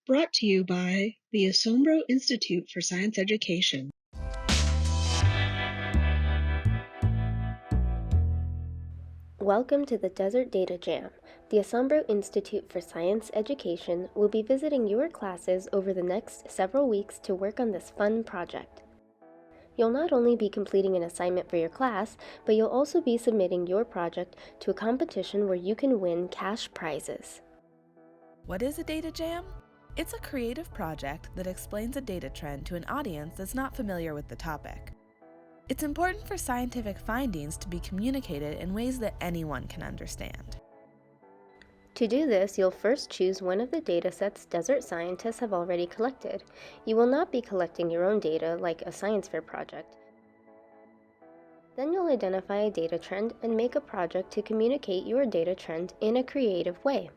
Brought to you by the Asombro Institute for Science Education. Welcome to the Desert Data Jam. The Asombro Institute for Science Education will be visiting your classes over the next several weeks to work on this fun project. You'll not only be completing an assignment for your class, but you'll also be submitting your project to a competition where you can win cash prizes. What is a data jam? It's a creative project that explains a data trend to an audience that's not familiar with the topic. It's important for scientific findings to be communicated in ways that anyone can understand. To do this, you'll first choose one of the datasets desert scientists have already collected. You will not be collecting your own data like a science fair project. Then you'll identify a data trend and make a project to communicate your data trend in a creative way.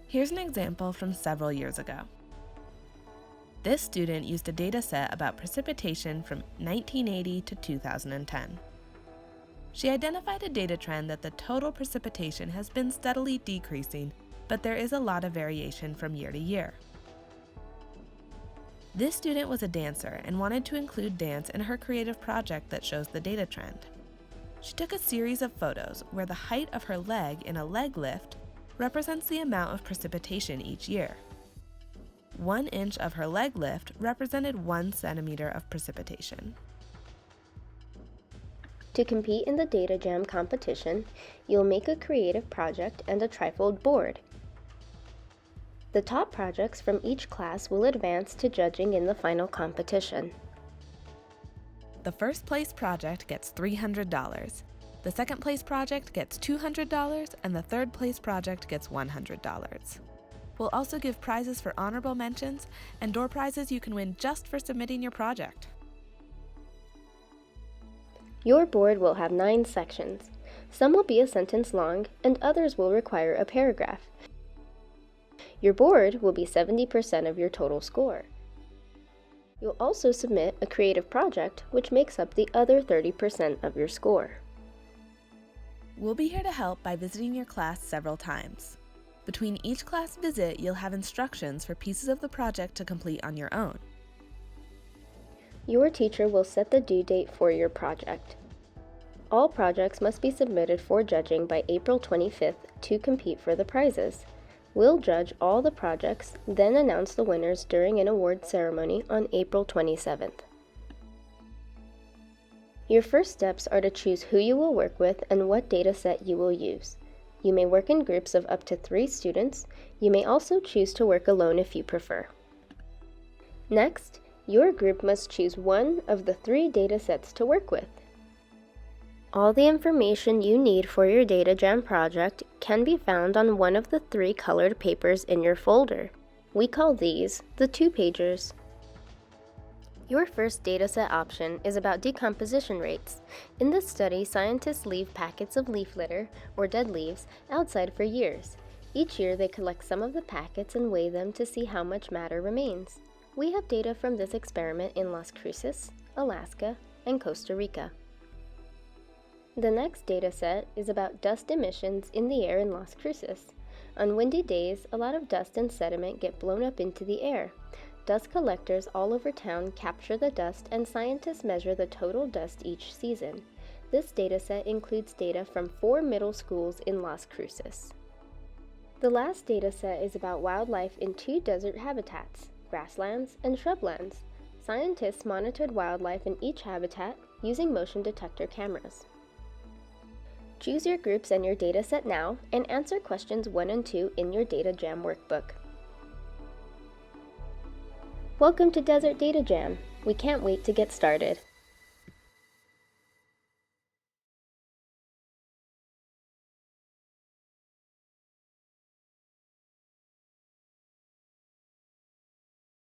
Here's an example from several years ago. This student used a data set about precipitation from 1980 to 2010. She identified a data trend that the total precipitation has been steadily decreasing, but there is a lot of variation from year to year. This student was a dancer and wanted to include dance in her creative project that shows the data trend. She took a series of photos where the height of her leg in a leg lift represents the amount of precipitation each year. 1 inch of her leg lift represented 1 centimeter of precipitation. To compete in the Data Jam competition, you'll make a creative project and a trifold board. The top projects from each class will advance to judging in the final competition. The first place project gets $300. The second place project gets $200, and the third place project gets $100. We'll also give prizes for honorable mentions and door prizes you can win just for submitting your project. Your board will have 9 sections. Some will be a sentence long, and others will require a paragraph. Your board will be 70% of your total score. You'll also submit a creative project, which makes up the other 30% of your score. We'll be here to help by visiting your class several times. Between each class visit, you'll have instructions for pieces of the project to complete on your own. Your teacher will set the due date for your project. All projects must be submitted for judging by April 25th to compete for the prizes. We'll judge all the projects, then announce the winners during an award ceremony on April 27th. Your first steps are to choose who you will work with and what dataset you will use. You may work in groups of up to 3 students. You may also choose to work alone if you prefer. Next, your group must choose one of the 3 datasets to work with. All the information you need for your Data Jam project can be found on one of the 3 colored papers in your folder. We call these the 2-pagers. Your first dataset option is about decomposition rates. In this study, scientists leave packets of leaf litter, or dead leaves, outside for years. Each year, they collect some of the packets and weigh them to see how much matter remains. We have data from this experiment in Las Cruces, Alaska, and Costa Rica. The next dataset is about dust emissions in the air in Las Cruces. On windy days, a lot of dust and sediment get blown up into the air. Dust collectors all over town capture the dust, and scientists measure the total dust each season. This dataset includes data from 4 middle schools in Las Cruces. The last dataset is about wildlife in 2 desert habitats, grasslands and shrublands. Scientists monitored wildlife in each habitat using motion detector cameras. Choose your groups and your dataset now and answer questions 1 and 2 in your Data Jam workbook. Welcome to Desert Data Jam. We can't wait to get started.